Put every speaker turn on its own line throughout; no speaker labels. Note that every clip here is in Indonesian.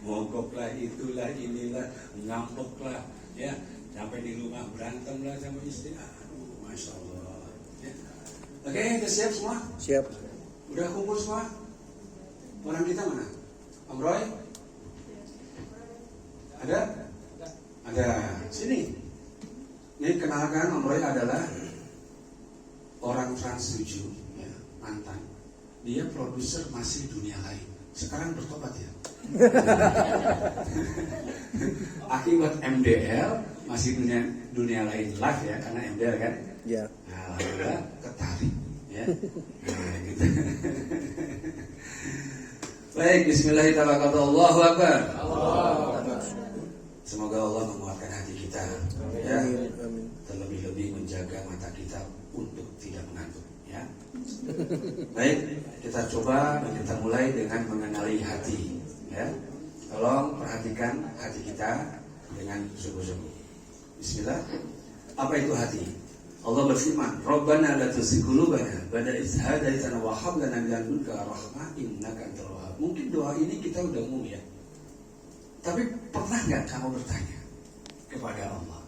Mogoklah, itulah, inilah, ngambeklah, ya, sampai di rumah berantemlah sama istri. Aduh, masya Allah. Ya. Oke, udah siap semua?
Siap.
Udah kumpul semua? Orang kita mana? Om Roy? Ada? Ada. Sini. Ini kenalkan, Om Roy adalah orang Trans 7, ya, mantan. Dia produser Masih Dunia Lain. Sekarang bertobat ya. Akibat MDL Masih dunia Lain live ya, karena MDL kan.
Ya.
Nah, alhamdulillah ketarik ya. Nah, gitu. Baik, bismillahirrahmanirrahim. Allahu Akbar. Semoga Allah menguatkan hati kita, ya.
Amin.
Terlebih-lebih menjaga mata kita untuk tidak mengantuk, ya. Baik, kita coba dan kita mulai dengan mengenali hati, ya. Tolong perhatikan hati kita dengan sungguh-sungguh. Bismillah. Apa itu hati? Allah berfirman, Rabbana la tuzigh qulubana ba'da idh hadaytana wa hab lana min ladunka rahmah innaka antal wahhab. Mungkin doa ini kita udah umum ya. Tapi pernah nggak kamu bertanya kepada Allah,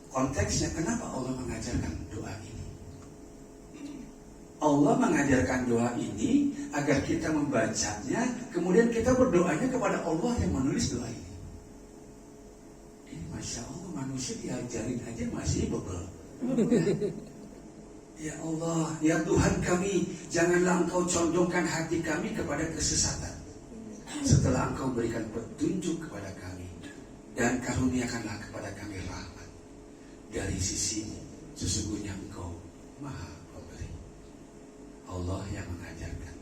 konteksnya kenapa Allah mengajarkan doa ini? Allah mengajarkan doa ini agar kita membacanya, kemudian kita berdoanya kepada Allah yang menulis doa ini. Ini Masya Allah, manusia diajarin aja masih bebel. Ya Allah, ya Tuhan kami, janganlah Engkau condongkan hati kami kepada kesesatan. Setelah Engkau berikan petunjuk kepada kami, dan karuniakanlah kepada kami rahmat dari sisi-Mu. Sesungguhnya Engkau Maha Pemberi. Allah yang mengajarkan,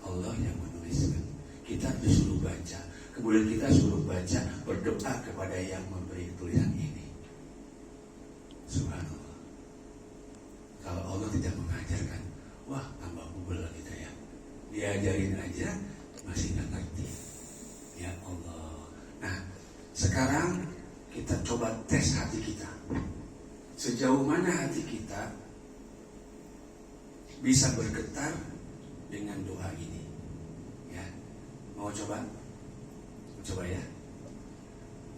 Allah yang menuliskan. Kita disuruh baca, kemudian kita suruh baca, berdoa kepada yang memberi tulisan ini. Subhanallah. Kalau Allah tidak mengajarkan, wah tambah bubel kita ya. Diajarin aja masih nggak ngerti. Ya Allah. Nah, sekarang kita coba tes hati kita. Sejauh mana hati kita bisa bergetar dengan doa ini? Ya, mau coba? Coba ya.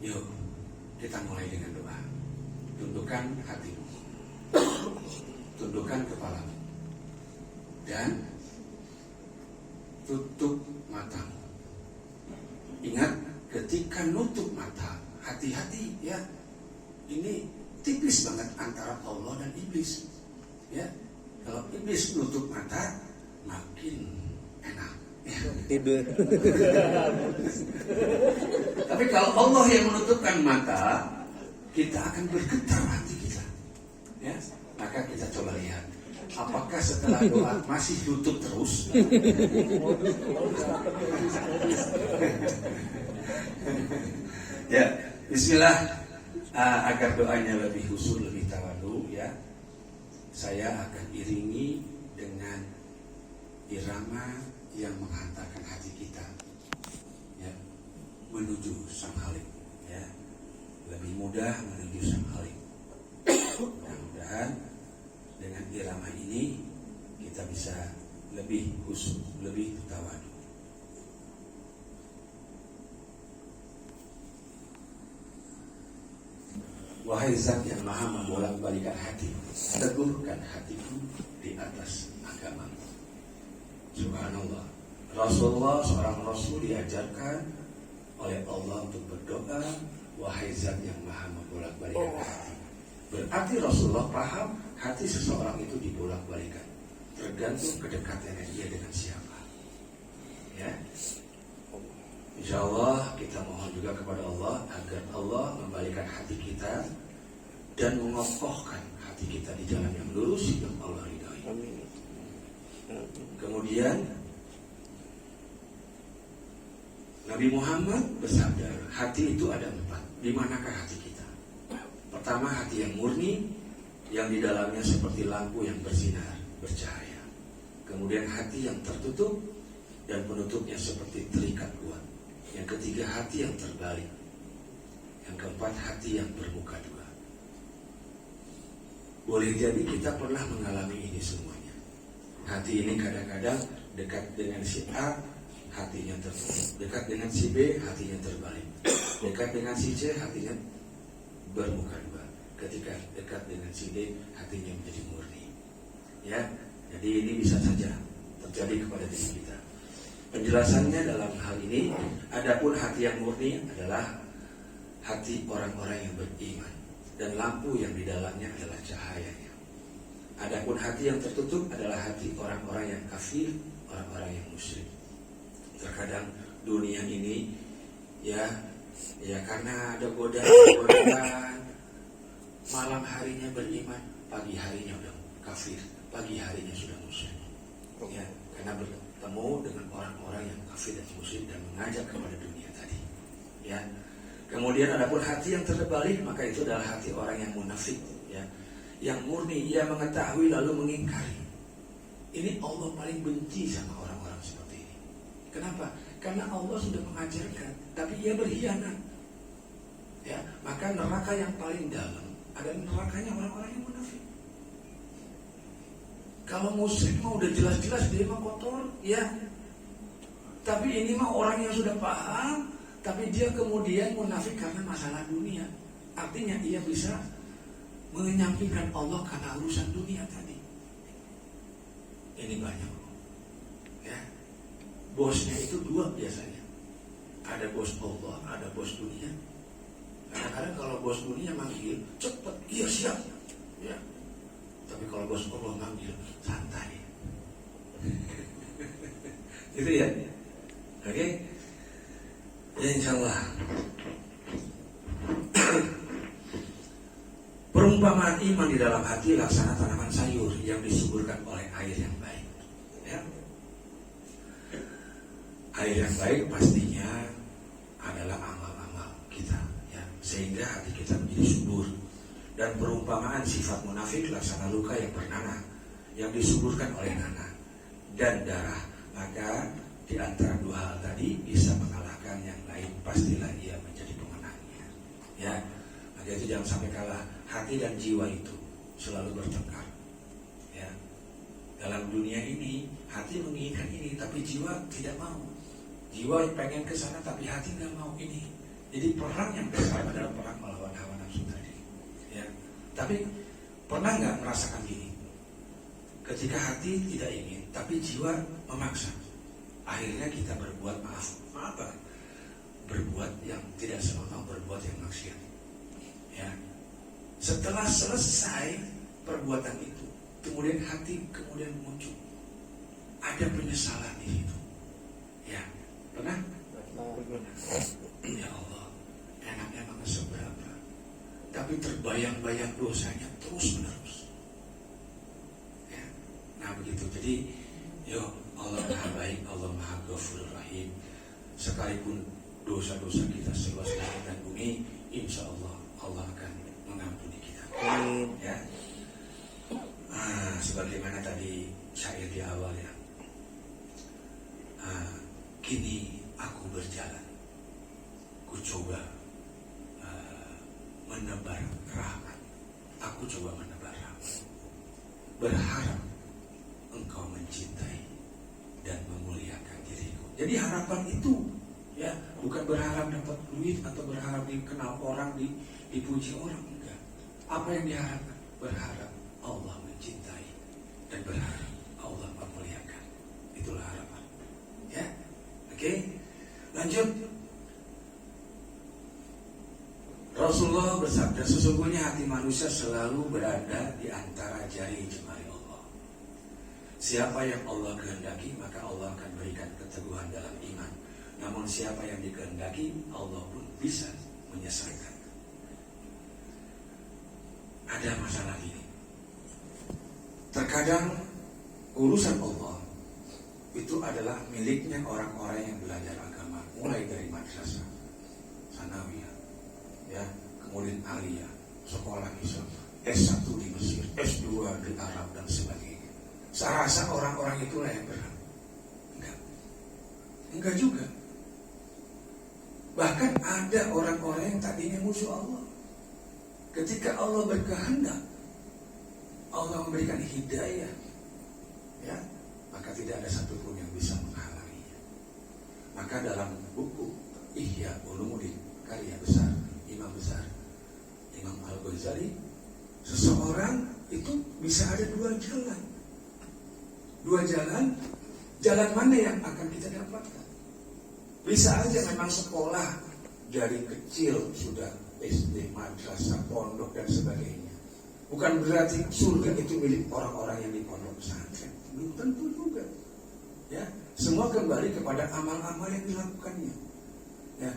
Yuk, kita mulai dengan doa. Tundukkan hatimu, tundukkan kepalamu, dan tutup matamu. Ingat, ketika nutup mata, hati-hati ya. Ini tipis banget antara Allah dan iblis. Ya, kalau iblis nutup mata, makin enak. Ya.
Tidur.
Tapi kalau Allah yang menutupkan mata, kita akan bergetar hati kita. Ya, maka kita coba lihat. Apakah setelah doa masih tutup terus? Ya, bismillah. Agar doanya lebih khusyuk, lebih tawadu, ya. Saya akan iringi dengan irama yang menghantarkan hati kita, ya, menuju Sang Khalik, ya. Lebih mudah menuju Sang Khalik. Mudah-mudahan dengan irama ini kita bisa lebih khusyuk, lebih tawadu. Wahai Zat yang Maha membolak-balikan hati, teguhkan hatiku di atas agama. Subhanallah. Rasulullah, seorang Rasul, diajarkan oleh Allah untuk berdoa, wahai Zat yang Maha membolak-balikan hati. Berarti Rasulullah paham hati seseorang itu dibolak-balikan, tergantung kedekatannya dia dengan siapa. Ya, insya Allah kita mohon juga kepada Allah agar Allah membalikan hati kita dan mengokohkan hati kita di jalan yang lurus yang Allah ridhai. Kemudian Nabi Muhammad bersabda, hati itu ada 4. Di manakah hati kita? Pertama, hati yang murni, yang di dalamnya seperti lampu yang bersinar, bercahaya. Kemudian hati yang tertutup dan penutupnya seperti terikat kuat. Yang ketiga, hati yang terbalik. Yang keempat, hati yang bermuka 2. Boleh jadi kita pernah mengalami ini semuanya. Hati ini kadang-kadang dekat dengan si A, hatinya tertutup. Dekat dengan si B, hatinya terbalik. Dekat dengan si C, hatinya bermuka dua. Ketika dekat dengan si D, hatinya menjadi murni. Ya, jadi ini bisa saja terjadi kepada diri kita. Penjelasannya dalam hal ini, adapun hati yang murni adalah hati orang-orang yang beriman, dan lampu yang di dalamnya adalah cahayanya. Adapun hati yang tertutup adalah hati orang-orang yang kafir, orang-orang yang musyrik. Terkadang dunia ini ya karena ada godaan, malam harinya beriman, pagi harinya udah kafir, pagi harinya sudah musyrik. Ya, karena bertemu dengan orang-orang yang kafir dan musyrik dan mengajak kepada dunia tadi. Ya. Kemudian adapun hati yang terbalik, maka itu adalah hati orang yang munafik, ya, yang murni, ia mengetahui lalu mengingkari. Ini Allah paling benci sama orang-orang seperti ini. Kenapa? Karena Allah sudah mengajarkan, tapi ia berkhianat. Ya, maka neraka yang paling dalam adalah nerakanya orang-orang yang munafik. Kalau musyrik mah udah jelas-jelas dia mah kotor, ya. Tapi ini mah orang yang sudah paham, tapi dia kemudian munafik karena masalah dunia. Artinya ia bisa menyampingkan Allah karena urusan dunia tadi. Ini banyak, ya. Bosnya itu dua biasanya. Ada bos Allah, ada bos dunia. Kadang-kadang kalau bos dunia manggil cepet, iya siap, ya. Tapi kalau bos Allah manggil santai. Itu ya. Oke. Ya, insyaallah. Perumpamaan iman di dalam hati laksana tanaman sayur yang disuburkan oleh air yang baik. Ya. Air yang baik pastinya adalah amal-amal kita, ya, sehingga hati kita menjadi subur. Dan perumpamaan sifat munafik laksana luka yang bernanah, yang disuburkan oleh nanah dan darah. Maka di antara dua hal tadi bisa mengalahkan yang lain, pastilah ia menjadi pemenangnya. Ya, maka itu jangan sampai kalah. Hati dan jiwa itu selalu bertengkar. Ya, dalam dunia ini hati menginginkan ini, tapi jiwa tidak mau. Jiwa pengen ke sana, tapi hati nggak mau ini. Jadi perang yang besar adalah perang melawan hawa nafsu tadi. Ya, tapi pernah nggak merasakan gini? Ketika hati tidak ingin, tapi jiwa memaksa. Akhirnya kita berbuat berbuat yang tidak senonoh, berbuat yang maksiat. Ya. Setelah selesai perbuatan itu, kemudian hati kemudian muncul, ada penyesalan di situ. Ya, pernah? Ya Allah, enaknya emang seberapa, tapi terbayang-bayang dosanya terus menerus. Ya, nah begitu. Jadi, yuk. Allah Maha Baik, Allah Maha Ghafurur Rahim. Sekalipun dosa-dosa kita seluas langit dan bumi, insya Allah Allah akan mengampuni kita. Ya. Sebagaimana tadi syair di awal, ya. Kini aku berjalan, ku coba menebar rahmat. Aku coba menebar rahmat, berharap engkau mencintai dan memuliakan diriku. Jadi harapan itu, ya, bukan berharap dapat duit atau berharap dikenal orang, dipuji orang, enggak. Apa yang diharapkan? Berharap Allah mencintai dan berharap Allah memuliakan. Itulah harapan. Ya, oke. Lanjut. Rasulullah bersabda, sesungguhnya hati manusia selalu berada di antara jari jemari Allah. Siapa yang Allah kehendaki, maka Allah akan berikan keteguhan dalam iman. Namun siapa yang dikehendaki, Allah pun bisa menyesatkan. Ada masalah ini. Terkadang urusan Allah itu adalah miliknya orang-orang yang belajar agama, mulai dari madrasah, sanawiyah, ya, kemudian aliyah, sekolah Islam, S1 di Mesir, S2 di Arab dan sebagainya. Saya rasa orang-orang itulah yang berhak. Enggak juga. Bahkan ada orang-orang yang tadinya musuh Allah. Ketika Allah berkehendak, Allah memberikan hidayah, ya, maka tidak ada satupun yang bisa menghalanginya. Maka dalam buku Ihya Ulumuddin, karya besar Imam besar Imam Al-Ghazali, seseorang itu bisa ada dua jalan. Dua jalan, jalan mana yang akan kita dapatkan? Bisa aja memang sekolah dari kecil sudah SD, madrasah, pondok dan sebagainya. Bukan berarti surga itu milik orang-orang yang di pondok pesantren. Belum tentu juga. Ya, semua kembali kepada amal-amal yang dilakukannya. Ya,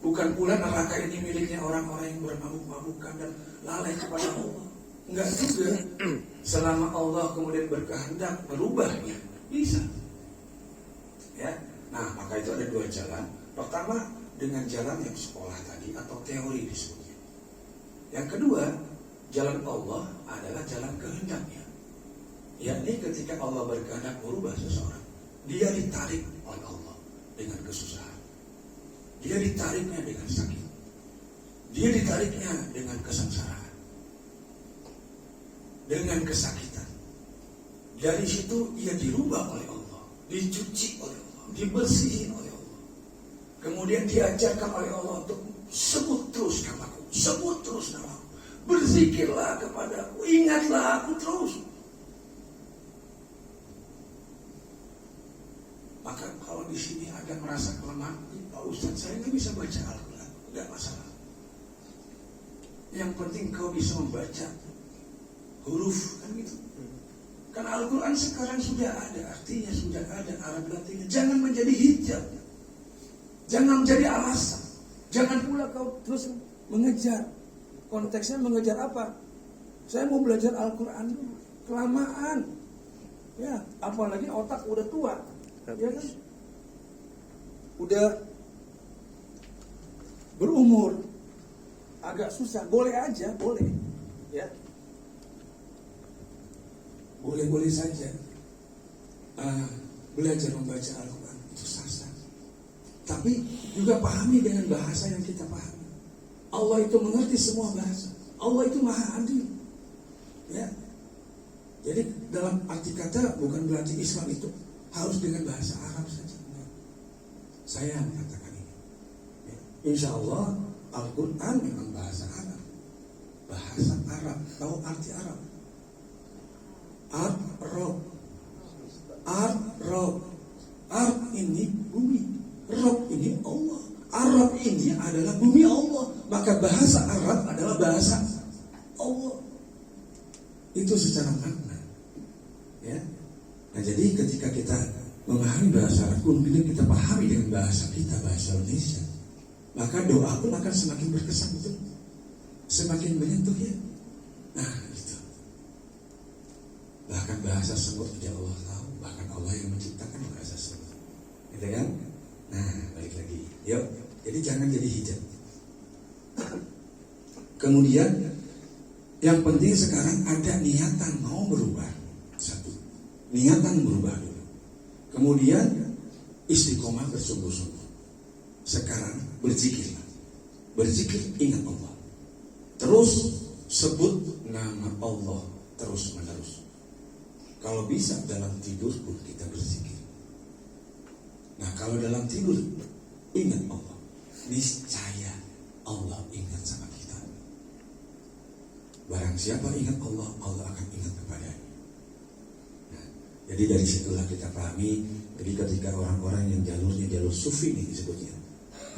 bukan pula neraka ini miliknya orang-orang yang bermabuk-mabukan dan lalai kepada Allah. Enggak juga. Selama Allah kemudian berkehendak merubahnya, bisa. Ya, nah maka itu ada dua jalan. Pertama dengan jalan yang sekolah tadi atau teori disebutnya. Yang kedua, jalan Allah adalah jalan kehendaknya. Yakni ketika Allah berkehendak merubah seseorang, dia ditarik oleh Allah dengan kesusahan, dia ditariknya dengan sakit, dia ditariknya dengan kesengsaraan, dengan kesakitan. Dari situ ia dirubah oleh Allah, dicuci oleh Allah, dibersihi oleh Allah. Kemudian diajarkan oleh Allah untuk sebut terus namaku, sebut terus namaku, berzikirlah kepadaku, ingatlah aku terus. Maka kalau di sini ada merasa kelemahan, Pak Ustadz saya nggak bisa baca Al-Quran, nggak masalah. Yang penting kau bisa membaca huruf, kan gitu. Karena Al-Quran sekarang sudah ada, artinya sudah ada Arab Latinnya. Jangan menjadi hijab, jangan menjadi alasan. Jangan pula kau terus mengejar. Konteksnya mengejar apa? Saya mau belajar Al-Quran dulu, kelamaan. Ya, apalagi otak udah tua. Ya kan? Udah berumur, agak susah. Boleh aja, boleh. Ya, boleh-boleh saja belajar membaca Al-Quran, itu sah-sah. Tapi juga pahami dengan bahasa yang kita pahami. Allah itu mengerti semua bahasa. Allah itu maha adil. Ya, jadi dalam arti kata bukan berarti Islam itu harus dengan bahasa Arab saja. Saya mengatakan ini. Ya. Insya Allah Al-Quran memang bahasa Arab. Bahasa Arab. Tahu arti Arab? Ar-Rob. Ar-Rob. Ar ini bumi. Rob ini Allah. Arab ini adalah bumi Allah. Maka bahasa Arab adalah bahasa Allah. Itu secara makna. Ya. Nah jadi ketika kita memahami bahasa Arab, kemudian kita pahami dengan bahasa kita, bahasa Indonesia, maka doa pun akan semakin berkesan, betul? Semakin menyentuh ya. Nah itu. Bahkan bahasa semut aja Allah tahu, bahkan Allah yang menciptakan bahasa semut. Gitu kan? Nah balik lagi. Yuk, jadi jangan jadi hijab. Kemudian yang penting sekarang ada niatan mau berubah. Satu, niatan berubah dulu. Kemudian istiqomah bersungguh-sungguh. Sekarang berzikirlah. Berzikir ingat Allah. Terus sebut nama Allah terus menerus. Kalau bisa dalam tidur pun kita berzikir. Nah kalau dalam tidur ingat Allah, niscaya Allah ingat sama kita. Barang siapa ingat Allah, Allah akan ingat kepadanya. Nah, jadi dari situlah kita pahami. Jadi ketika orang-orang yang jalurnya jalur sufi ini disebutnya,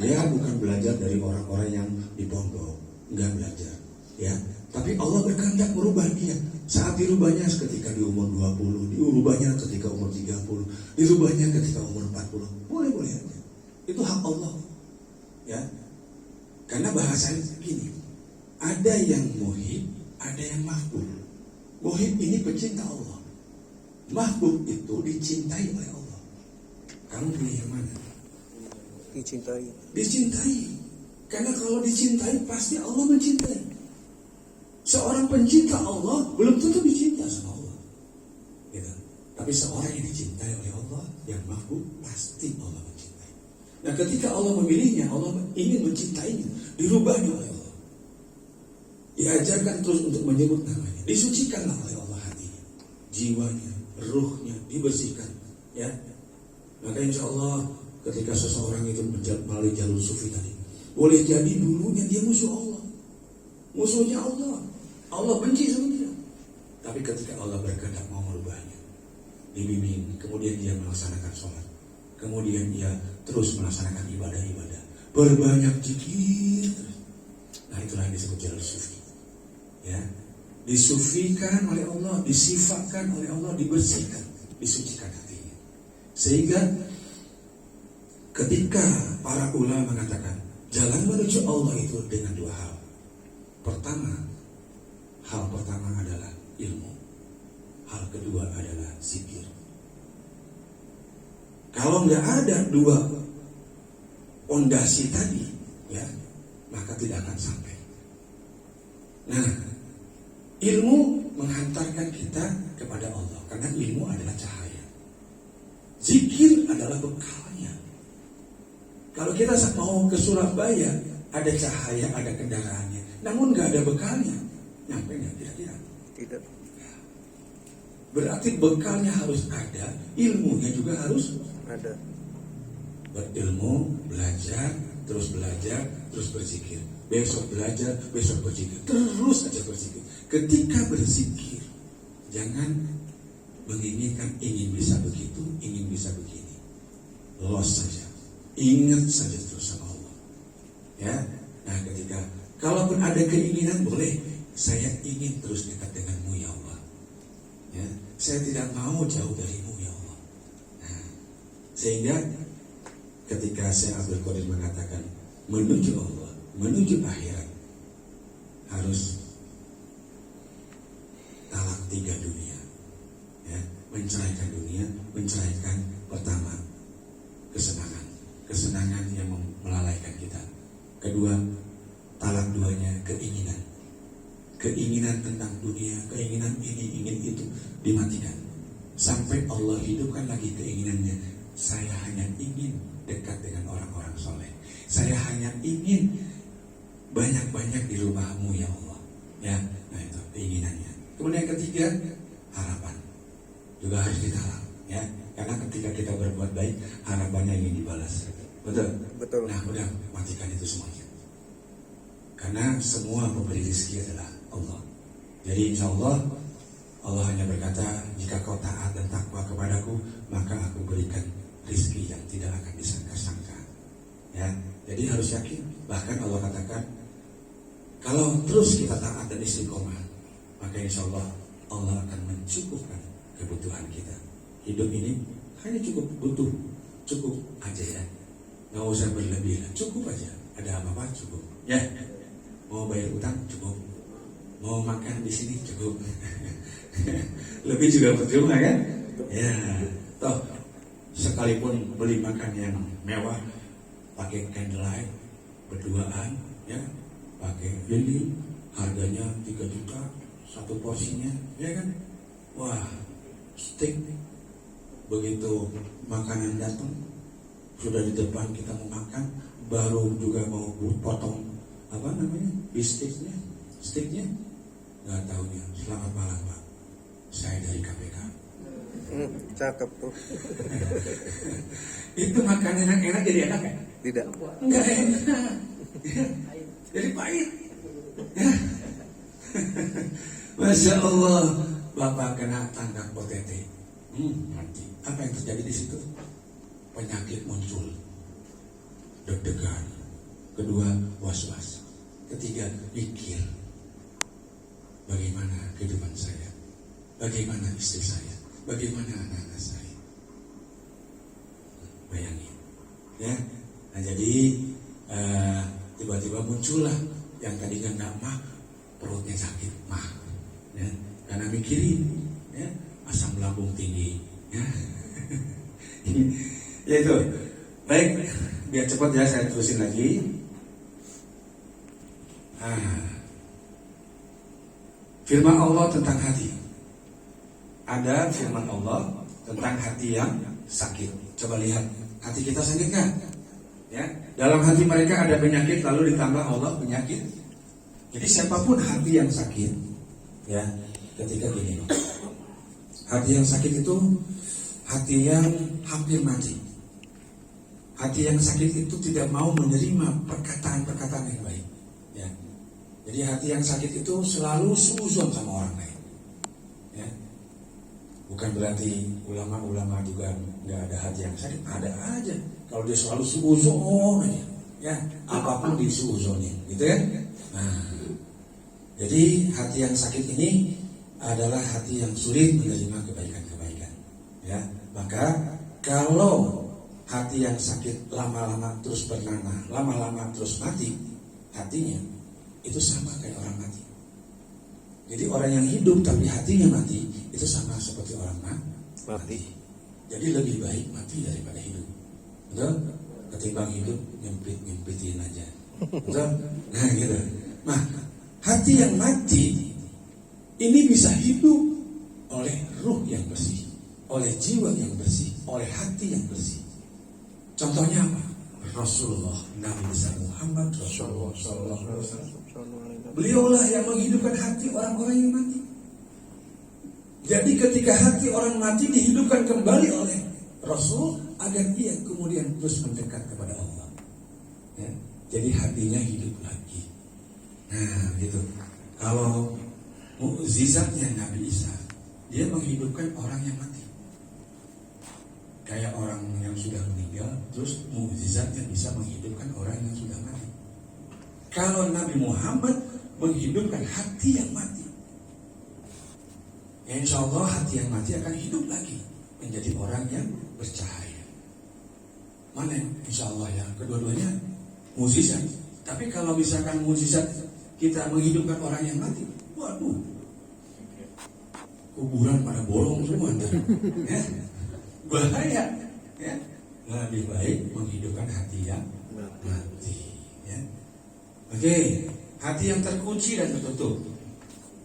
dia bukan belajar dari orang-orang yang di pondok, enggak belajar, ya. Tapi Allah berkehendak merubah dia. Saat dirubahnya ketika di umur 20, dirubahnya ketika umur 30, dirubahnya ketika umur 40. Boleh-boleh aja. Itu hak Allah. Ya. Karena bahasanya begini. Ada yang muhib, ada yang mahbub. Muhib ini pecinta Allah. Mahbub itu dicintai oleh Allah. Kamu pilih yang mana?
Dicintai.
Dicintai. Karena kalau dicintai pasti Allah mencintai. Seorang pencinta Allah belum tentu dicinta sama Allah, gitu. Tapi seorang yang dicintai oleh Allah, yang mahbub, pasti Allah mencintai. Nah ketika Allah memilihnya, Allah ingin mencintainya, dirubahnya oleh Allah. Diajarkan terus untuk menyebut namanya, disucikanlah oleh Allah hatinya, jiwanya, ruhnya dibersihkan, ya. Maka insya Allah
ketika seseorang itu melalui jalur sufi tadi, boleh jadi dulunya dia musuh Allah, musuhnya Allah, Allah benci sama dia. Tapi ketika Allah berkehendak mau merubahnya, dibimbing, kemudian dia melaksanakan sholat, kemudian dia terus melaksanakan ibadah-ibadah, berbanyak zikir terus. Nah, itulah yang disebut jalur sufi. Ya, disufikan oleh Allah, disifatkan oleh Allah, dibersihkan, disucikan hatinya. Sehingga ketika para ulama mengatakan jalan menuju Allah itu dengan dua hal. Hal pertama adalah ilmu. Hal kedua adalah zikir. Kalau nggak ada dua pondasi tadi, ya, maka tidak akan sampai. Nah, ilmu menghantarkan kita kepada Allah, karena ilmu adalah cahaya. Zikir adalah bekalnya. Kalau kita mau ke Surabaya, ada cahaya, ada kendaraannya, namun nggak ada bekalnya, nyampe nggak kira-kira?
Tidak.
Berarti bekalnya harus ada, ilmunya juga harus
Ada.
berilmu, belajar, terus berzikir. Besok belajar, besok berzikir, terus aja berzikir. Ketika berzikir, jangan menginginkan ingin bisa begitu, ingin bisa begini. Los saja, ingat saja terus sama Allah. Ya, nah ketika kalaupun ada keinginan boleh, saya ingin terus dekat denganmu ya Allah. Ya, saya tidak mau jauh darimu ya Allah. Nah, sehingga ketika Syekh Abdul Qadir mengatakan menuju Allah, menuju akhirat, harus talak 3 dunia, ya, menceraikan dunia, menceraikan pertama kesenangan yang melalaikan kita. Kedua, talak duanya keinginan tentang dunia, keinginan ini, ingin itu dimatikan. Sampai Allah hidupkan lagi keinginannya. Saya hanya ingin dekat dengan orang-orang soleh. Saya hanya ingin banyak-banyak di rumahmu ya Allah. Ya, nah itu keinginannya. Kemudian yang ketiga, harapan juga harus ditalak. Ya, karena ketika kita berbuat baik, harapannya ingin dibalas. Betul?
Betul.
Nah, udah matikan itu semuanya. Karena semua pemberi rezeki adalah Allah. Jadi insya Allah hanya berkata, jika kau taat dan takwa kepadaku, maka aku berikan rezeki yang tidak akan disangka-sangka. Ya, jadi harus yakin. Bahkan Allah katakan, kalau terus kita taat dan istiqomah, maka insya Allah akan mencukupkan kebutuhan kita. Hidup ini hanya cukup aja ya. Nggak usah berlebihan, cukup aja. Ada apa-apa cukup. Ya, mau bayar utang cukup. Mau makan di sini cukup. Lebih juga percuma kan? Ya, toh sekalipun beli makan yang mewah, pakai candlelight, berduaan, ya, pakai lilin, harganya 3 juta satu porsinya, ya kan? Wah, steak, begitu makanan datang, sudah di depan kita mau makan, baru juga mau potong bistiknya, steaknya, nggak taunya, selamat malam Pak, saya dari KPK.
Cakep tuh.
Itu makanan yang enak jadi enak kan?
Tidak.
Enggak enak. Ya, jadi pahit. Ya. Masya Allah, Bapak kena tangkap OTT. Mati. Apa yang terjadi di situ? Penyakit muncul, deg-degan. Kedua, was-was. Ketiga, mikir. Bagaimana kehidupan saya? Bagaimana istri saya? Bagaimana anak-anak saya? Bayangin, ya. Nah jadi tiba-tiba muncullah yang tadinya nggak mah, perutnya sakit mah, ya. Karena mikirin, ya, asam lambung tinggi, ya. Ya itu. Baik, biar cepat ya saya terusin lagi. Firman Allah tentang hati. Ada firman Allah tentang hati yang sakit. Coba lihat, hati kita sakit kan? Ya, dalam hati mereka ada penyakit, lalu ditambah Allah penyakit. Jadi siapapun hati yang sakit, ya, ketika gini, hati yang sakit itu hati yang hampir mati. hati yang sakit itu tidak mau menerima perkataan-perkataan yang baik. Ya. Jadi hati yang sakit itu selalu suuzon sama orang lain. Ya. Bukan berarti ulama-ulama juga nggak ada hati yang sakit, ada aja. Kalau dia selalu suuzon aja, ya apapun disuuzonin, gitu ya. Nah, jadi hati yang sakit ini adalah hati yang sulit menerima kebaikan-kebaikan. Ya, maka kalau hati yang sakit lama-lama terus bernanah, lama-lama terus mati, hatinya itu sama kayak orang mati. Jadi orang yang hidup tapi hatinya mati itu sama seperti orang mati. Jadi lebih baik mati daripada hidup. Betul? Ketimbang hidup nyempitin aja. Betul? Nah gitu. Nah, hati yang mati ini bisa hidup oleh ruh yang bersih, oleh jiwa yang bersih, oleh hati yang bersih. Contohnya apa? Rasulullah Nabi besar Muhammad Rasulullah Sallallahu Alaihi Wasallam. Beliaulah yang menghidupkan hati orang-orang yang mati. Jadi ketika hati orang mati dihidupkan kembali oleh Rasul agar ia kemudian terus mendekat kepada Allah. Ya, jadi hatinya hidup lagi. Nah, gitu. Kalau mukjizatnya Nabi Isa, dia menghidupkan orang yang mati. Kayak orang yang sudah meninggal, terus mukjizatnya bisa menghidupkan orang yang sudah mati. Kalau Nabi Muhammad menghidupkan hati yang mati, ya insya Allah hati yang mati akan hidup lagi menjadi orang yang bercahaya. Mana insya Allah ya, kedua-duanya mukjizat. Tapi kalau misalkan mukjizat kita menghidupkan orang yang mati, waduh, kuburan pada bolong semua, ya. Bahaya, ya. Lebih baik menghidupkan hati yang mati, ya. Oke, hati yang terkunci dan tertutup.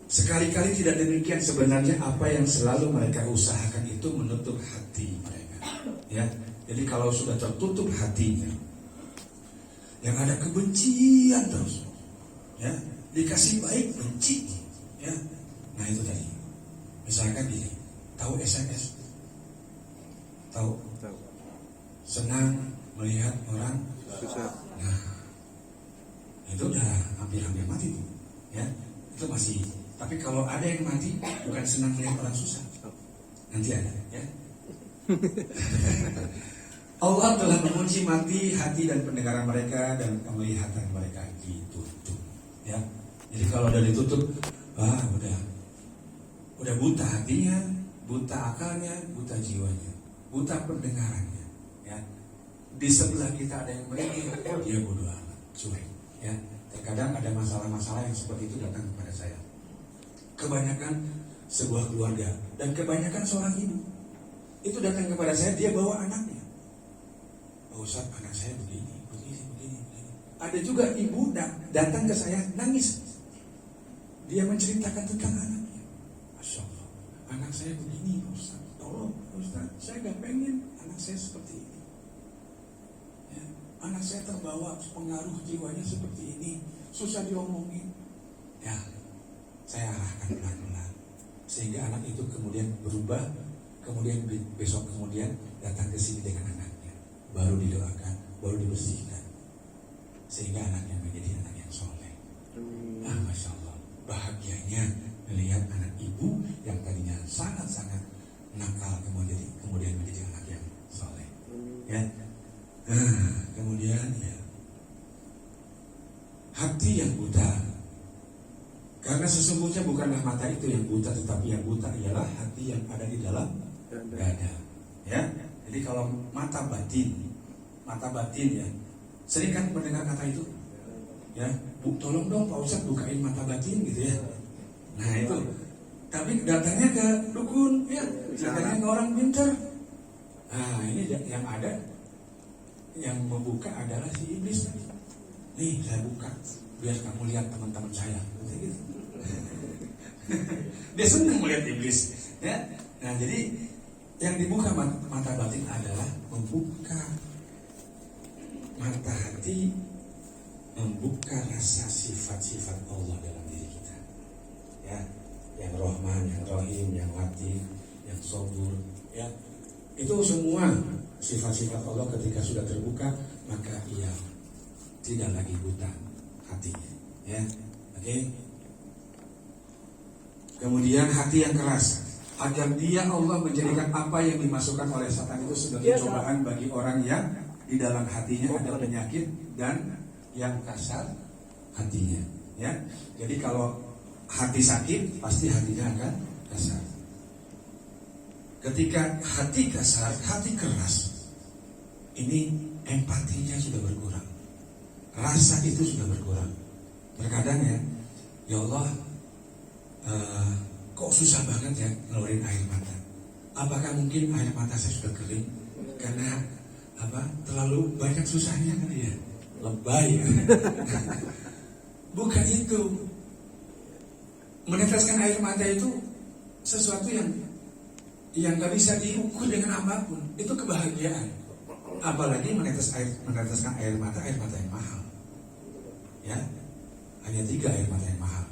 Sekali-kali tidak demikian sebenarnya, apa yang selalu mereka usahakan itu menutup hati mereka, ya. Jadi kalau sudah tertutup hatinya, yang ada kebencian terus, ya. Dikasih baik benci, ya. Nah itu tadi. Misalkan gini, tahu SMS? Tahu? Senang melihat orang
susah.
Nah, itu udah hampir-hampir mati tuh, ya. Itu masih. Tapi kalau ada yang mati bukan senang melihat orang susah, nanti ada, ya. Allah telah mengunci mati hati dan pendengaran mereka dan penglihatan mereka ditutup, ya. Jadi kalau udah ditutup, udah buta hatinya, buta akalnya, buta jiwanya, buta pendengarannya, ya. Di sebelah kita ada yang merengek, dia bodoh amat, cuek, ya. Terkadang ada masalah-masalah yang seperti itu datang kepada saya. Kebanyakan sebuah keluarga dan kebanyakan seorang ibu itu datang kepada saya, dia bawa anaknya. Pak Ustaz, anak saya begini. Ada juga ibu datang ke saya nangis. Dia menceritakan tentang anaknya. Masya Allah, anak saya begini, Pak Ustaz. Tolong, Pak Ustaz, saya gak pengen anak saya seperti ini. Ya, anak saya terbawa pengaruh jiwanya seperti ini, susah diomongin. Ya, saya arahkan pelan-pelan sehingga anak itu kemudian berubah. Kemudian besok kemudian datang ke sini dengan anaknya, baru didoakan, baru dibersihkan, sehingga anaknya menjadi anak yang soleh. Masya Allah, bahagianya melihat anak ibu yang tadinya sangat-sangat nakal kemudian menjadi anak yang soleh. Ya, kemudian ya, hati yang buta. Karena sesungguhnya bukanlah mata itu yang buta, tetapi yang buta ialah hati yang ada di dalam dada. Ya, jadi kalau mata batin ya, sering kan mendengar kata itu, ya, tolong dong Pak Ustadz bukain mata batin gitu ya. Nah itu, tapi datangnya ke dukun, ya, datangnya ke orang pintar. Nah ini yang ada, yang membuka adalah si iblis tadi. Nih saya buka, biar kamu lihat teman-teman saya, gitu. Dia senang melihat iblis, ya. Nah jadi yang dibuka mata batin adalah membuka mata hati, membuka rasa sifat-sifat Allah dalam diri kita, ya, yang Rahman, yang Rahim, yang Latif, yang Sabur, ya. Itu semua sifat-sifat Allah ketika sudah terbuka, maka ia tidak lagi buta hatinya. Ya, oke. Kemudian hati yang keras, agar dia Allah menjadikan apa yang dimasukkan oleh setan itu sebagai cobaan bagi orang yang di dalam hatinya ada penyakit dan yang kasar hatinya. Ya, jadi kalau hati sakit, pasti hatinya akan kasar. Ketika hati kasar, hati keras, ini empatinya sudah berkurang, rasa itu sudah berkurang. Terkadang ya Allah, kok susah banget ya ngeluarin air mata. Apakah mungkin air mata saya sudah kering karena terlalu banyak susahnya kali ya, lebay. Bukan itu. Meneteskan air mata itu sesuatu yang gak bisa diukur dengan apapun. Itu kebahagiaan. Apalagi meneteskan air mata yang mahal. Ya, hanya 3 air mata yang mahal.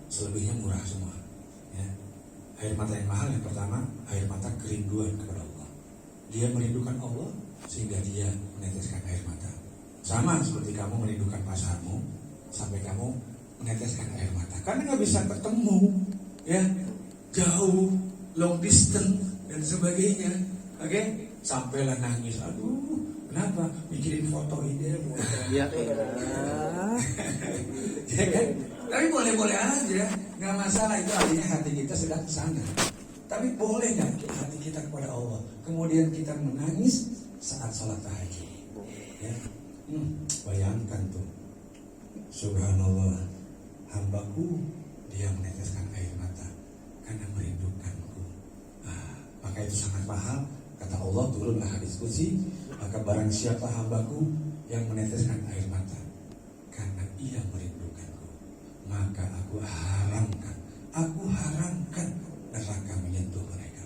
Selebihnya murah semua. Ya. Air mata yang mahal yang pertama, air mata kerinduan kepada Allah. Dia merindukan Allah sehingga dia meneteskan air mata. Sama seperti kamu merindukan pasanganmu sampai kamu meneteskan air mata. Karena nggak bisa ketemu, ya, jauh, long distance dan sebagainya. Oke, sampailah nangis. Aduh, kenapa? Mikirin foto ini.
Ya,
Ya kan? Tapi boleh-boleh aja, nggak masalah. Itu artinya hati kita sedang kesana. Tapi boleh nggak hati kita kepada Allah? Kemudian kita menangis saat sholat tahajud. Ya, bayangkan tuh, subhanallah, hambaku dia meneteskan air mata karena merindukanku. Maka itu sangat mahal. Kata Allah, turunlah hadis qudsi, maka barang siapa hambaku yang meneteskan air mata karena ia merindukanku, maka aku haramkan neraka menyentuh mereka.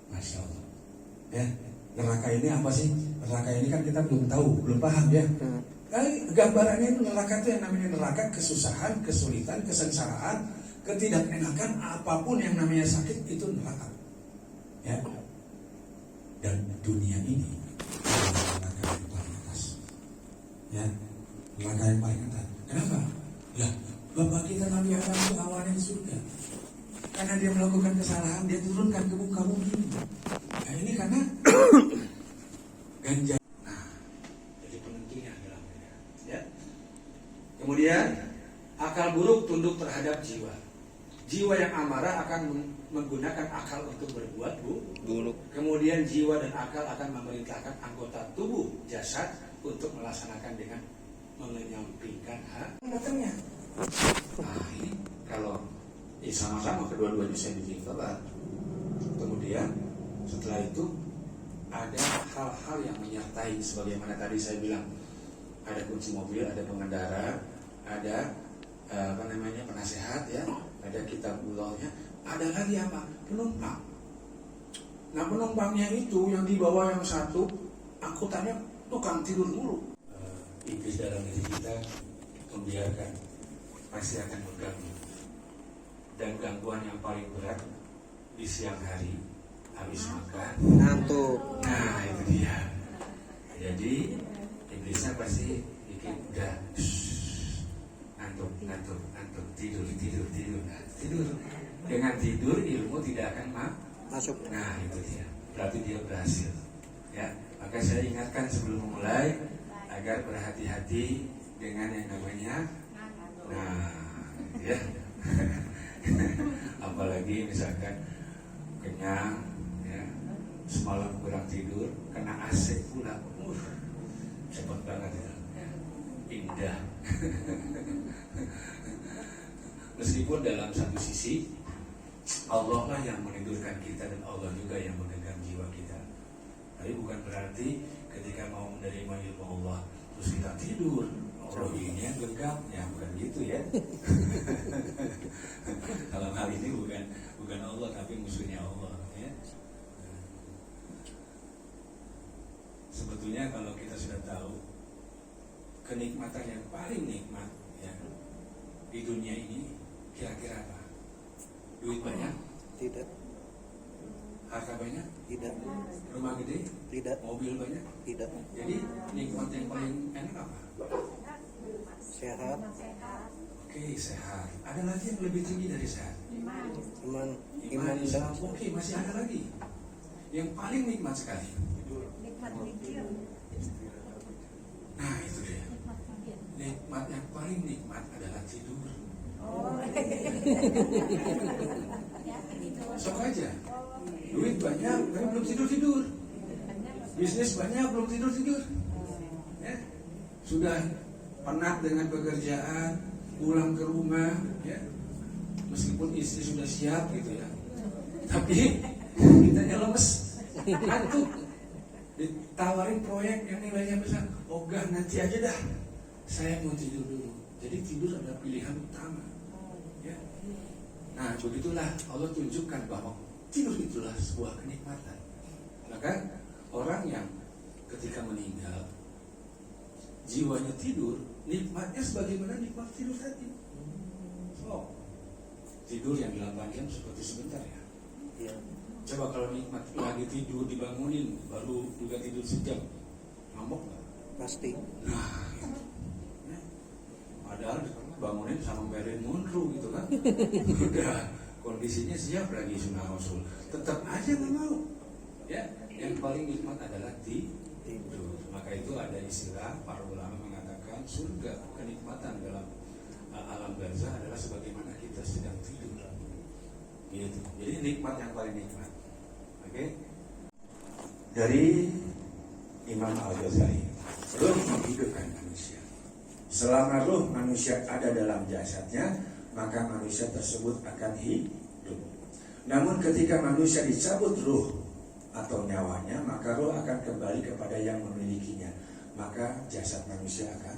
Masya Allah. Ya, neraka ini apa sih? Neraka ini kan kita belum tahu, belum paham ya. Gambarannya itu neraka itu yang namanya neraka, kesusahan, kesulitan, kesengsaraan, ketidakenakan, apapun yang namanya sakit itu neraka. Ya. Dan dunia ini neraka yang paling atas. Ya, neraka yang paling atas. Kenapa? Lah, Bapak kita Nabi Adam itu awalnya di surga. Karena dia melakukan kesalahan, dia turunkan ke muka bumi. Nah, ini karena ganja. Jadi penentunya adalah ya. Kemudian akal buruk tunduk terhadap jiwa. Jiwa yang amarah akan menggunakan akal untuk berbuat buruk. Kemudian jiwa dan akal akan memerintahkan anggota tubuh jasad untuk melaksanakan dengan menyampingkan datangnya. Nah, ini kalau sama-sama kedua-duanya saya bikin sholat. Kemudian setelah itu ada hal-hal yang menyertai, sebagaimana tadi saya bilang, ada kunci mobil, ada pengendara, ada penasehat, ya, ada kitabullahnya, ada lagi apa? Penumpang. Nah, penumpangnya itu yang dibawa yang satu, angkutannya tukang tidur mulu. Iblis dalam diri kita membiarkan, pasti akan mengganggu. Dan gangguan yang paling berat di siang hari, habis makan
ngantuk.
Nah, itu dia. Jadi iblisnya pasti bikin udah ngantuk, tidur. Nah, tidur. Dengan tidur ilmu tidak akan
Masuk.
Nah, itu dia. Berarti dia berhasil. Ya, maka saya ingatkan sebelum memulai agar berhati-hati dengan yang namanya ya. Apalagi misalkan kenyang, ya, semalam kurang tidur, kena AC pula, cepet banget ya, indah. Meskipun dalam satu sisi Allah lah yang menidurkan kita dan Allah juga yang menggenggam jiwa kita, tapi bukan berarti ketika mau menerima ilmu Allah terus kita tidur, Allah ini yang genggam, ya bukan gitu ya. Dalam hal ini bukan Allah tapi musuhnya Allah, ya. Sebetulnya kalau kita sudah tahu kenikmatan yang paling nikmat, ya, di dunia ini kira-kira apa? Duit banyak?
Tidak.
Harta banyak?
Tidak.
Rumah gede?
Tidak.
Mobil banyak?
Tidak.
Jadi nikmat yang paling enak apa?
Sehat.
Oke, sehat. Ada lagi yang lebih tinggi dari sehat?
Iman.
Iman
Iman
Islam.
dan
Oke, masih ada lagi. Yang paling nikmat sekali. Nah, itu dia. Nikmat yang paling nikmat adalah tidur. Sok aja. Duit banyak, tapi belum tidur-tidur. Bisnis banyak, belum tidur-tidur. Ya. Sudah penat dengan pekerjaan, pulang ke rumah, ya. Meskipun istri sudah siap gitu ya, tapi kitanya lemes, ngantuk. Ditawarin proyek yang nilainya besar, ogah nanti aja dah, saya mau tidur dulu. Jadi tidur adalah pilihan utama, ya. Nah, begitulah Allah tunjukkan bahwa tidur itulah sebuah kenikmatan. Maka orang yang ketika meninggal jiwanya tidur, nikmatnya sebagaimana nikmat tidur tadi. So, tidur yang 8 jam seperti sebentar ya.
Iya.
Coba kalau nikmat lagi tidur dibangunin baru juga tidur sejam, ngambek nggak?
Pasti.
Nah, itu. Ya. Padahal bangunin sama Marilyn Monroe gitu kan, udah kondisinya siap lagi sunnah Rasul, tetap aja nggak mau. Ya, yang paling nikmat adalah tidur. Maka itu ada istilah para ulama mengatakan surga, kenikmatan dalam alam barzah adalah sebagaimana kita sedang tidur. Gitu. Jadi nikmat yang paling nikmat. Oke? Dari Imam Al-Ghazali, ruh menghidupkan manusia. Selama ruh manusia ada dalam jasadnya, maka manusia tersebut akan hidup. Namun ketika manusia dicabut ruh atau nyawanya, maka ruh akan kembali kepada yang memilikinya. Maka jasad manusia akan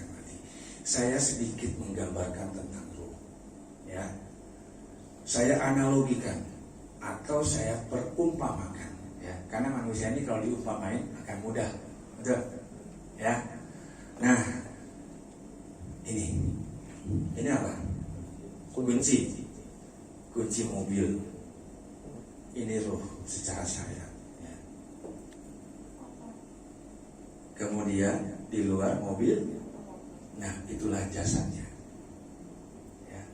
mati. Saya sedikit menggambarkan tentang ruh, ya. Saya analogikan atau saya perumpamakan, ya. Karena manusia ini kalau diumpamain akan mudah, betul, ya. Nah, ini apa? Kunci mobil. Ini ruh secara syariat, ya. Kemudian di luar mobil, nah itulah jasadnya, ya.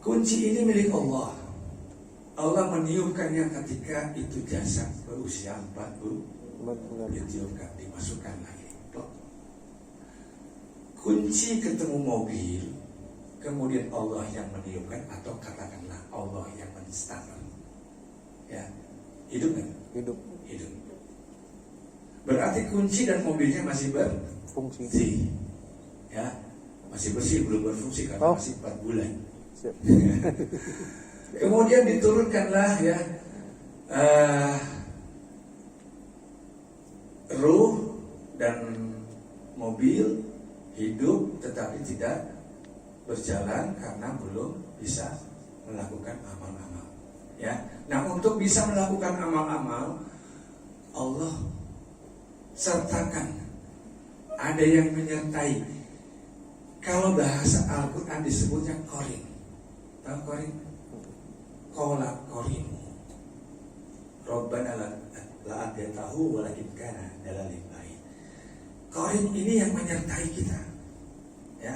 Kunci ini milik Allah. Allah meniupkannya ketika itu jasad berusia 40, ditiupkan, dimasukkan lagi. Kunci ketemu mobil, kemudian Allah yang meniupkan, atau katakanlah Allah yang menstarter. Ya, hidup kan?
Hidup.
Berarti kunci dan mobilnya masih berfungsi. Ya, masih bersih, belum berfungsi karena masih 4 bulan.
Siap.
Kemudian diturunkanlah, ya, ruh dan mobil hidup, tetapi tidak berjalan karena belum bisa melakukan amal-amal. Ya, nah untuk bisa melakukan amal-amal, Allah sertakan ada yang menyertai. Kalau bahasa Al-Quran disebutnya qarin. Tahu qarin? Qala qarinu Rabbana la adyatahu walakin kana dalalin lain. Qarin ini yang menyertai kita, ya.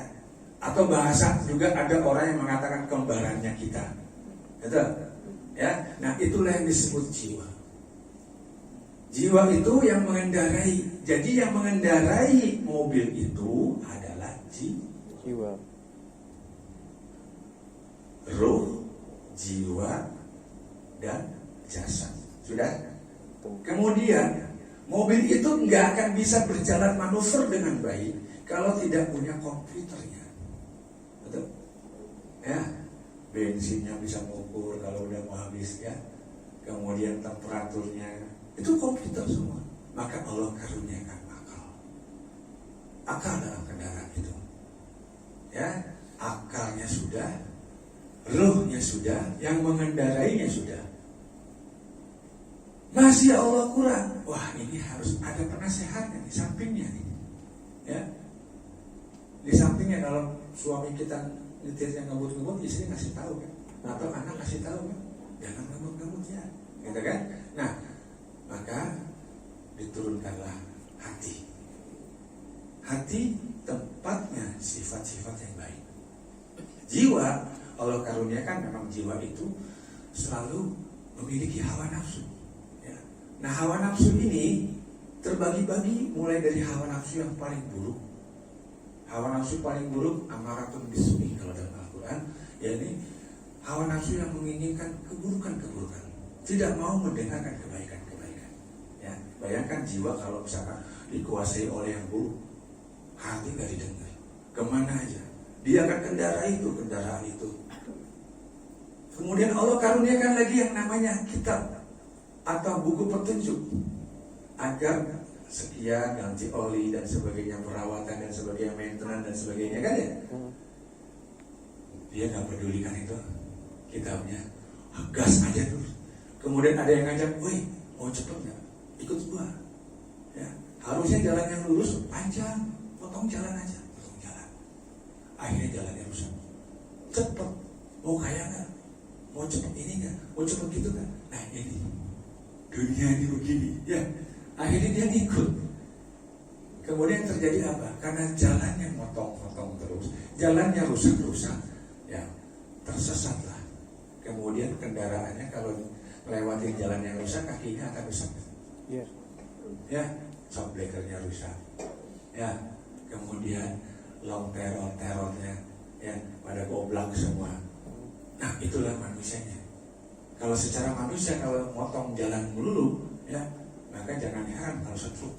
Atau bahasa juga ada orang yang mengatakan kembarannya kita, betul? Ya, nah itulah yang disebut jiwa. Jiwa itu yang mengendarai. Jadi yang mengendarai mobil itu adalah jiwa. Ruh, jiwa, dan jasad. Sudah? Kemudian mobil itu nggak akan bisa berjalan manuver dengan baik kalau tidak punya komputernya. Betul? Ya. Bensinnya bisa mengukur kalau udah mau habis, ya. Kemudian temperaturnya, itu komputer semua. Maka Allah karuniakan akal dalam kendaraan itu, ya. Akalnya sudah, ruhnya sudah, yang mengendarainya sudah. Masih Allah kurang. Wah, ini harus ada penasehatnya di sampingnya nih, ya. Di sampingnya kalau suami kita nyetirnya ngebut-ngebut, istri ngasih tahu kan, atau anak kasih tahu kan, jangan ngebut ya, gitu kan? Nah, maka diturunkanlah hati. Hati tempatnya sifat-sifat yang baik. Jiwa, Allah karuniakan memang jiwa itu selalu memiliki hawa nafsu. Ya. Nah, hawa nafsu ini terbagi-bagi mulai dari hawa nafsu yang paling buruk. Hawa nafsu paling buruk amaratun bisu'i kalau dalam Al-Quran, yakni hawa nafsu yang menginginkan keburukan-keburukan, tidak mau mendengarkan kebaikan-kebaikan. Ya, bayangkan jiwa kalau misalkan dikuasai oleh yang buruk, hati nggak didengar, kemana aja dia akan kendaraan itu. Kemudian Allah karuniakan lagi yang namanya kitab atau buku petunjuk, agar sekian ganti oli dan sebagainya, perawatan dan sebagainya, maintenance dan sebagainya, kan ya? Dia nggak pedulikan itu kitabnya, gas aja terus. Kemudian ada yang ngajak, woi mau cepet nggak? Ikut gua. Ya, harusnya jalan yang lurus panjang, potong jalan aja, potong jalan. Akhirnya jalannya rusak. Cepet, mau kaya nggak? Mau cepet ini nggak? Mau cepet gitu nggak? Nah ini dunia ini begini, ya. Akhirnya dia ikut. Kemudian terjadi apa? Karena jalannya motong-motong terus, jalannya rusak-rusak, ya tersesatlah. Kemudian kendaraannya kalau melewati jalan yang rusak, kakinya akan rusak.
Iya.
Ya, shock breakernya rusak. Ya, kemudian long terornya, ya pada goblak semua. Nah, itulah manusianya. Kalau secara manusia kalau motong jalan melulu, ya maka jangan heran kalau stroke.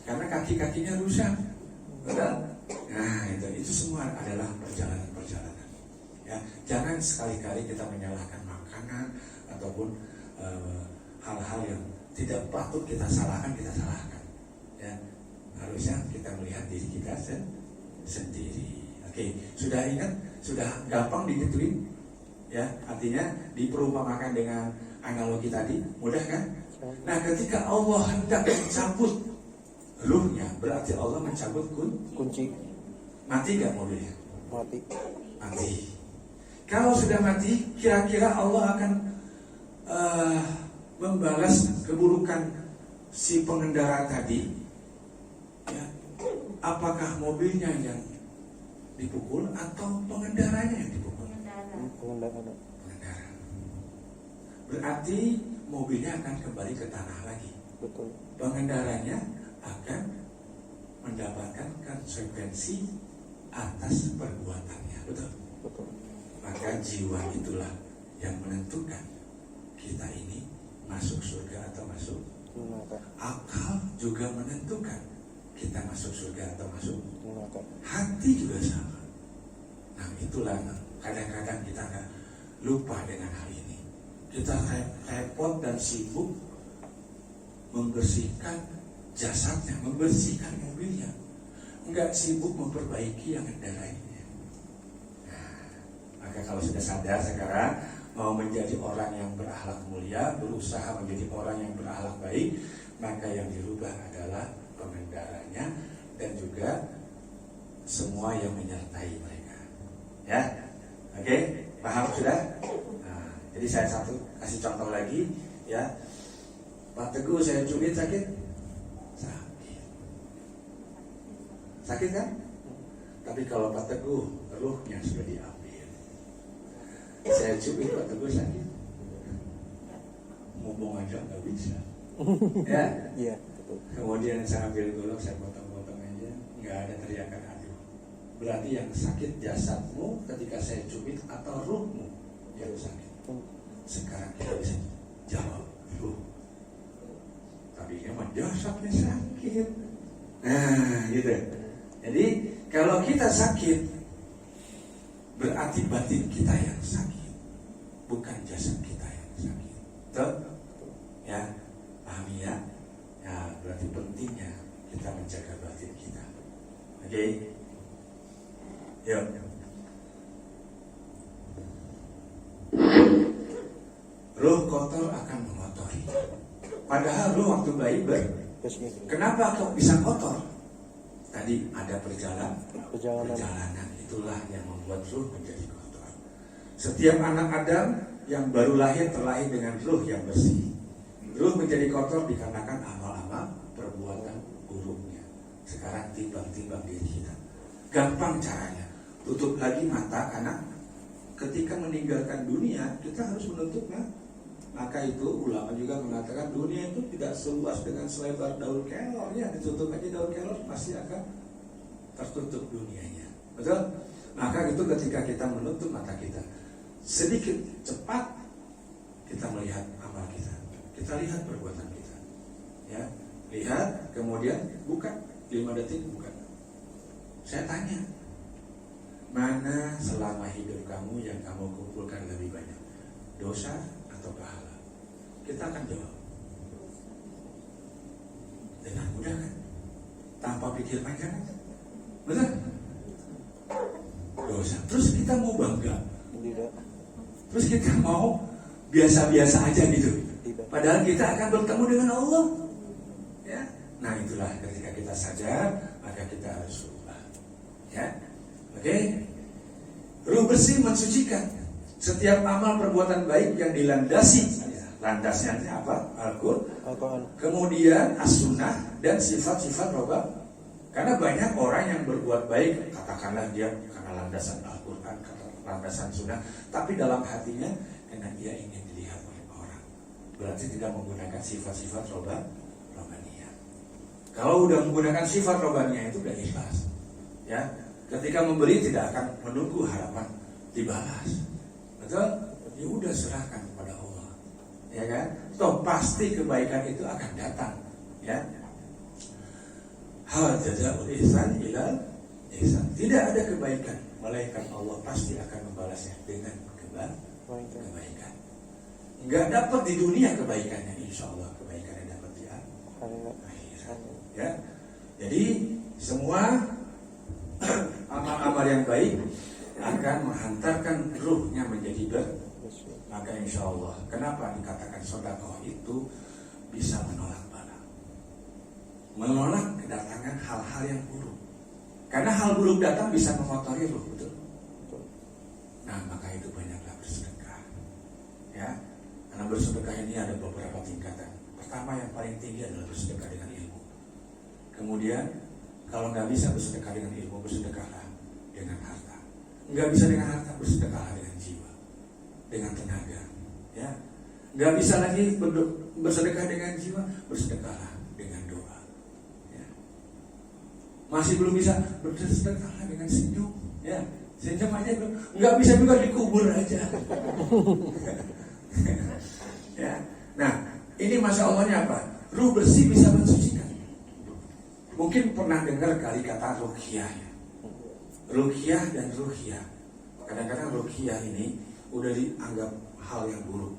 Karena kaki-kakinya rusak. Betul? Nah, itu semua adalah perjalanan. Ya, jangan sekali-kali kita menyalahkan makanan ataupun hal-hal yang tidak patut kita salahkan. Ya, harusnya kita melihat diri kita sendiri. Oke, sudah ingat, sudah gampang digituin. Ya, artinya diperumpamakan dengan analogi tadi, mudah kan? Nah, ketika Allah hendak mencabut ruhnya, berarti Allah mencabut
Kunci.
mati gak mobilnya?
Mati.
Kalau sudah mati, kira-kira Allah akan membalas keburukan si pengendara tadi, ya, apakah mobilnya yang dipukul atau pengendaranya yang dipukul?
Pengendara.
Berarti mobilnya akan kembali ke tanah lagi.
Betul.
Pengendaranya akan mendapatkan konsekuensi atas perbuatannya. Betul. Maka jiwa itulah yang menentukan kita ini masuk surga atau masuk
neraka.
Akal juga menentukan kita masuk surga atau masuk
Neraka.
hati juga sama. Nah, itulah kadang-kadang kita nggak lupa dengan hal ini. Kita repot dan sibuk membersihkan jasadnya, membersihkan mobilnya, nggak sibuk memperbaiki yang kendaraannya. Nah, maka kalau sudah sadar sekarang mau menjadi orang yang berakhlak mulia, berusaha menjadi orang yang berakhlak baik, maka yang dirubah adalah pengendaranya dan juga semua yang menyertai mereka. Ya, oke, paham sudah? Nah, jadi saya kasih contoh lagi, ya. Pak Teguh saya cubit sakit? Sakit kan? Tapi kalau Pak Teguh ruhnya sudah diambil, saya cubit Pak Teguh sakit? Ngomong aja nggak bisa. Ya.
Iya, betul.
Kemudian saya ambil golok, saya potong-potong aja, nggak ada teriakan aduh. Berarti yang sakit jasadmu ketika saya cubit atau ruhmu yang sakit? Sekarang kita bisa jawab ruh. Tapi emang jasadnya sakit. Nah, gitu. Jadi kalau kita sakit, berarti batin kita yang sakit, bukan jasad kita yang sakit. Betul? Ya, pahami ya? Ya, berarti pentingnya kita menjaga batin kita. Oke? Yuk. Ruh kotor akan mengotori. Padahal ruh waktu bayi kenapa kok bisa kotor? Tadi ada perjalanan. Itulah yang membuat ruh menjadi kotor. Setiap anak Adam yang baru lahir terlahir dengan ruh yang bersih. Ruh menjadi kotor dikarenakan amal-amal perbuatan buruknya. Sekarang timbang-timbang diri kita. Gampang caranya. Tutup lagi mata karena ketika meninggalkan dunia kita harus menutupnya. Maka itu ulama juga mengatakan dunia itu tidak seluas dengan selebar daun kelor. Ya, ditutup aja daun kelor pasti akan tertutup dunianya. Betul? Maka itu ketika kita menutup mata kita, sedikit cepat kita melihat amal kita. Kita lihat perbuatan kita. Ya, lihat kemudian buka 5 detik buka. Saya tanya, mana selama hidup kamu yang kamu kumpulkan lebih banyak? Dosa atau pahala? Kita akan jawab dengan mudah kan? Tanpa pikir panjang kan? Betul? Dosa. Terus kita mau bangga?
Tidak.
Terus kita mau biasa-biasa aja gitu?
Tidak.
Padahal kita akan bertemu dengan Allah. Ya. Nah itulah ketika kita sadar, maka kita harus berubah. Ya. Oke. Ruh bersih mensucikan. Setiap amal perbuatan baik yang dilandasi, landasnya apa? Al-Quran. Kemudian as-sunnah dan sifat-sifat roba. Karena banyak orang yang berbuat baik, katakanlah dia karena landasan Al-Quran, landasan sunnah, tapi dalam hatinya karena dia ingin dilihat oleh orang. Berarti tidak menggunakan sifat-sifat robaniyah. Kalau udah menggunakan sifat robaniyah itu udah ikhlas. Ya, ketika memberi tidak akan menunggu harapan dibalas. Betul? Ya udah serahkan kepada Allah. Ya kan? Toh pasti kebaikan itu akan datang. Ya. Hal jazaa'ul ihsan ilal ihsan. Tidak ada kebaikan melainkan Allah pasti akan membalasnya dengan kebaikan. Enggak dapat di dunia kebaikannya, insya Allah kebaikannya dapat di akhirat. Ya. Jadi semua amal-amal yang baik akan menghantarkan ruhnya menjadi bersih. Maka insya Allah, kenapa dikatakan sedekah itu bisa menolak bala, menolak kedatangan hal-hal yang buruk. Karena hal buruk datang bisa mengotori ruh, betul? Nah, maka itu banyaklah bersedekah. Ya, karena bersedekah ini ada beberapa tingkatan. Pertama yang paling tinggi adalah bersedekah dengan ilmu. Kemudian, kalau nggak bisa bersedekah dengan ilmu, bersedekahlah dengan harta. Nggak bisa dengan harta, bersedekahlah dengan jiwa, dengan tenaga. Ya, nggak bisa lagi bersedekah dengan jiwa, bersedekahlah dengan doa. Ya. Masih belum bisa, bersedekahlah dengan senyum. Ya, senyum aja belum. Nggak bisa juga dikubur aja. Ya. Nah, ini masya Allahnya apa? Ruh bersih bisa mensucikan. Mungkin pernah dengar kali kata ruqyah ya. Ruqyah dan ruhyah. Kadang-kadang ruqyah ini udah dianggap hal yang buruk.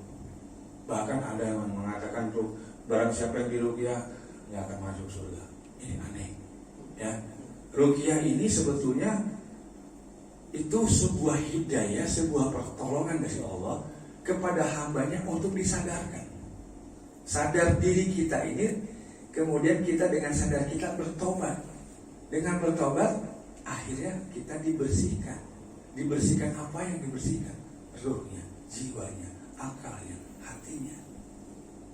Bahkan ada yang mengatakan tuh barang siapa yang diruqyah nggak akan masuk surga. Ini aneh. Ya. Ruqyah ini sebetulnya itu sebuah hidayah, sebuah pertolongan dari Allah kepada hambanya untuk disadarkan. Sadar diri kita ini, kemudian kita dengan sadar kita bertobat. Dengan bertobat, akhirnya kita dibersihkan. Dibersihkan apa yang dibersihkan? Ruhnya, jiwanya, akalnya, hatinya.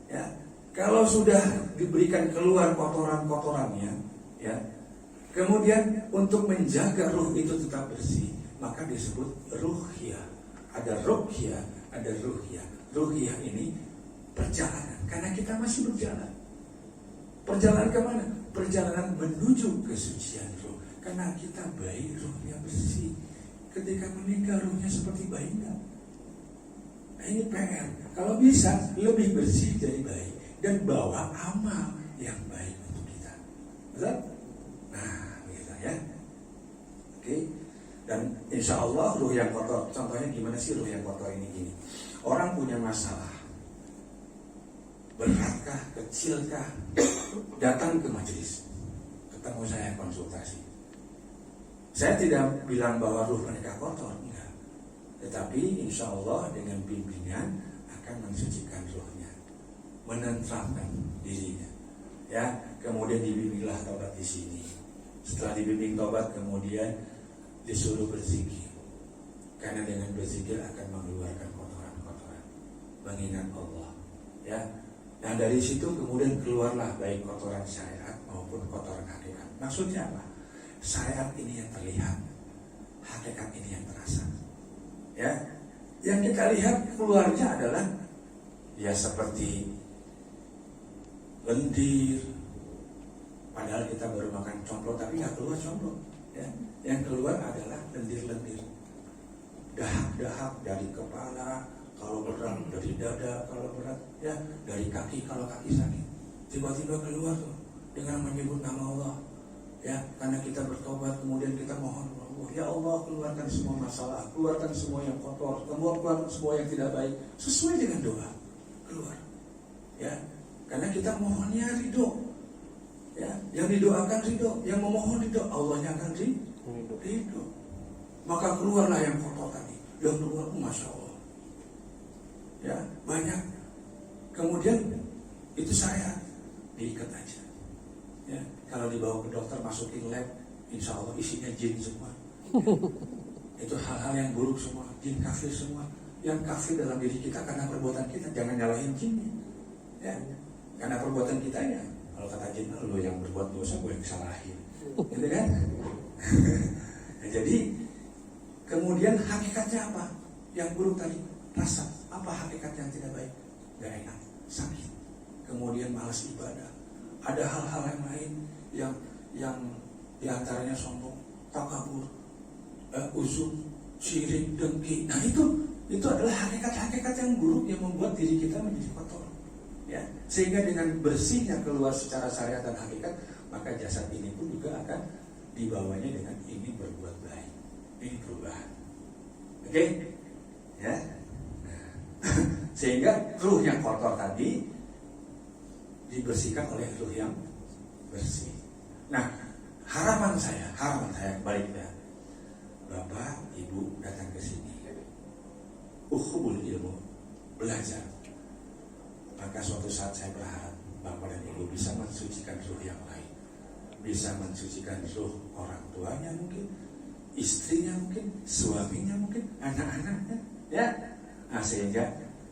Ya, kalau sudah diberikan keluar kotoran-kotorannya, ya, kemudian untuk menjaga ruh itu tetap bersih, maka disebut ruhyah. Ada ruhyah, ada ruhyah. Ruhyah ini perjalanan, karena kita masih berjalan. Perjalanan kemana? Perjalanan menuju kesucian ruh. Karena kita bayi, ruhnya bersih. Ketika meninggal ruhnya seperti bayi enggak? Nah, ini PR. Kalau bisa lebih bersih dari bayi dan bawa amal yang baik untuk kita. Betul? Nah, begitu ya. Oke. Dan insya Allah ruh yang kotor. Contohnya gimana sih ruh yang kotor ini gini? Orang punya masalah, beratkah, kecilkah, datang ke majelis, ketemu saya konsultasi. Saya tidak bilang bahwa ruh mereka kotor, enggak. Tetapi insya Allah dengan bimbingan akan mensucikan ruhnya, menenteramkan dirinya. Ya, kemudian dibimbinglah tobat di sini. Setelah dibimbing tobat, kemudian disuruh berzikir. Karena dengan berzikir akan mengeluarkan kotoran-kotoran, mengingat Allah. Ya, nah dari situ kemudian keluarlah baik kotoran syariat maupun kotoran hakikat. Maksudnya apa? Syariat ini yang terlihat, hakikat ini yang terasa. Ya, yang kita lihat keluarnya adalah ya seperti lendir. Padahal kita baru makan complok tapi nggak keluar complok. Ya, yang keluar adalah lendir-lendir, dahak-dahak dari kepala. Kalau berat dari dada, kalau berat ya dari kaki, kalau kaki sakit tiba-tiba keluar tuh dengan menyebut nama Allah. Ya, karena kita bertobat kemudian kita mohon Allah, ya Allah keluarkan semua masalah, keluarkan semua yang kotor, keluarkan semua yang tidak baik sesuai dengan doa keluar. Ya, karena kita mohonnya ridho. Ya, yang didoakan ridho, yang memohon ridho, Allahnya akan ridho. Maka keluarlah yang kotor tadi, yang keluar masya Allah. Ya, banyak. Kemudian itu saya diikat aja. Ya, kalau dibawa ke dokter masukin lab, insya Allah isinya jin semua. Ya, itu hal-hal yang buruk semua, jin kafir semua. Yang kafir dalam diri kita karena perbuatan kita, jangan nyalahin jinnya. Ya, karena perbuatan kita ya. Kalau kata jin, lo yang berbuat dosa gue yang disalahin, gitu kan? Nah, jadi kemudian hakikatnya apa? Yang buruk tadi rasa. Apa hakikat yang tidak baik? Gak enak, sakit. Kemudian malas ibadah. Ada hal-hal yang lain yang diantaranya sombong, takabur, uzur, syirik, dengki. Nah itu adalah hakikat-hakikat yang buruk yang membuat diri kita menjadi kotor. Ya, sehingga dengan bersihnya keluar secara syariat dan hakikat, maka jasad ini pun juga akan dibawanya dengan ingin berbuat baik. Ini perubahan. Oke? Ya. Sehingga ruh yang kotor tadi dibersihkan oleh ruh yang bersih. Nah, harapan saya kembali ya, Bapak, Ibu datang ke sini, ukhubul ilmu, belajar. Maka suatu saat saya berharap Bapak dan Ibu bisa mensucikan ruh yang lain, bisa mensucikan ruh orang tuanya mungkin, istrinya mungkin, suaminya mungkin, anak-anaknya, ya. Nah, sehingga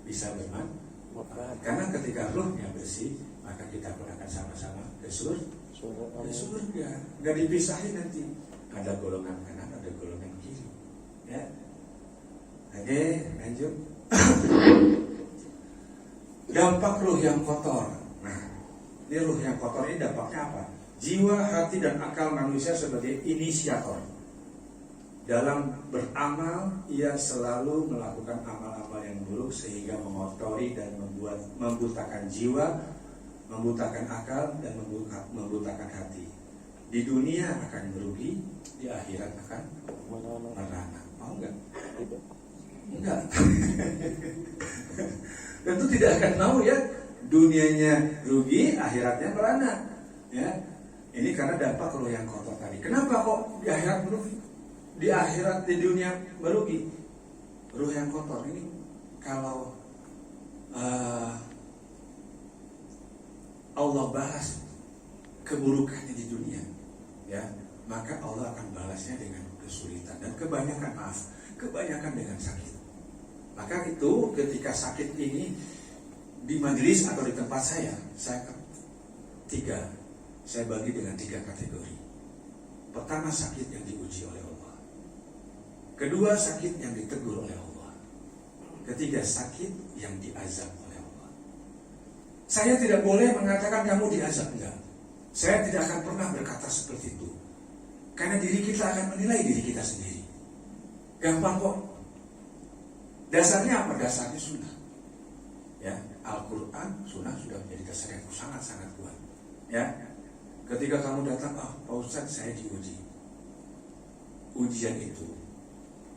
bisa bermanfaat. Karena ketika ruhnya bersih, maka kita pun akan sama-sama ke surga. Nggak dipisahin nanti. Ada golongan kanan, ada golongan kiri. Ya. Oke, lanjut. Dampak ruh yang kotor. Nah, ini ruh yang kotor ini dampaknya apa? Jiwa, hati, dan akal manusia sebagai inisiator. Dalam beramal, ia selalu melakukan amal-amal yang buruk sehingga mengotori dan membutakan jiwa, membutakan akal, dan membutakan hati. Di dunia akan merugi, di akhirat akan merana. Mau enggak? Enggak. Tentu tidak akan mau ya. Dunianya rugi, akhiratnya merana. Ya, ini karena dampak ruh yang kotor tadi. Kenapa kok di akhirat merugi? Di akhirat, di dunia merugi. Ruh yang kotor ini kalau Allah balas keburukannya di dunia, ya, maka Allah akan balasnya dengan kesulitan dan kebanyakan dengan sakit. Maka itu ketika sakit ini di majelis atau di tempat saya bagi dengan 3 kategori. Pertama, sakit yang diuji oleh Allah. Kedua, sakit yang ditegur oleh Allah. Ketiga, sakit yang diazab oleh Allah. Saya tidak boleh mengatakan kamu diazab, enggak. Saya tidak akan pernah berkata seperti itu. Karena diri kita akan menilai diri kita sendiri. Gampang kok. Dasarnya apa? Dasarnya sunnah. Ya, Al-Quran, sunnah sudah menjadi dasar yang sangat-sangat kuat. Ya, ketika kamu datang, Pak Ustadz, saya diuji. Ujian itu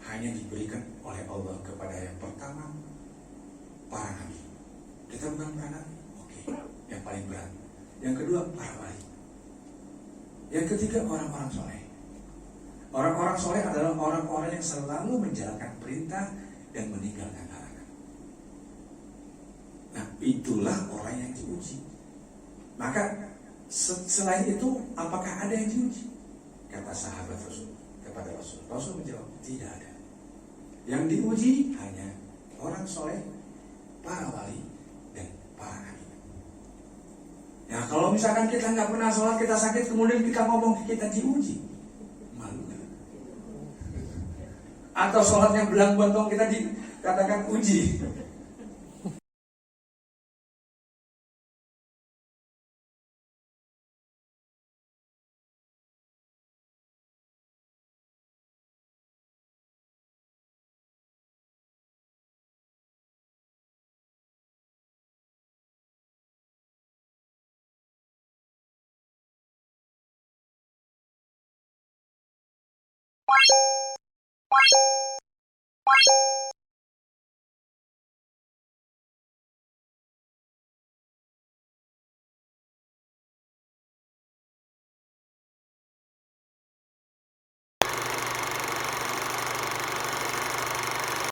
hanya diberikan oleh Allah kepada yang pertama, para nabi. Kita bukan para nabi, oke, yang paling berat. Yang kedua, para wali. Yang ketiga, orang-orang soleh. Orang-orang soleh adalah orang-orang yang selalu menjalankan perintah dan meninggalkan larangan. Nah, itulah orang yang diuji. Maka selain itu, apakah ada yang diuji? Kata sahabat Rasul kepada Rasul. Rasul menjawab, tidak ada. Yang diuji hanya orang soleh, para wali, dan para nabi. Ya kalau misalkan kita nggak pernah sholat, kita sakit, kemudian kita ngomong kita diuji, malu kan? Atau sholatnya belang bontong kita dikatakan uji.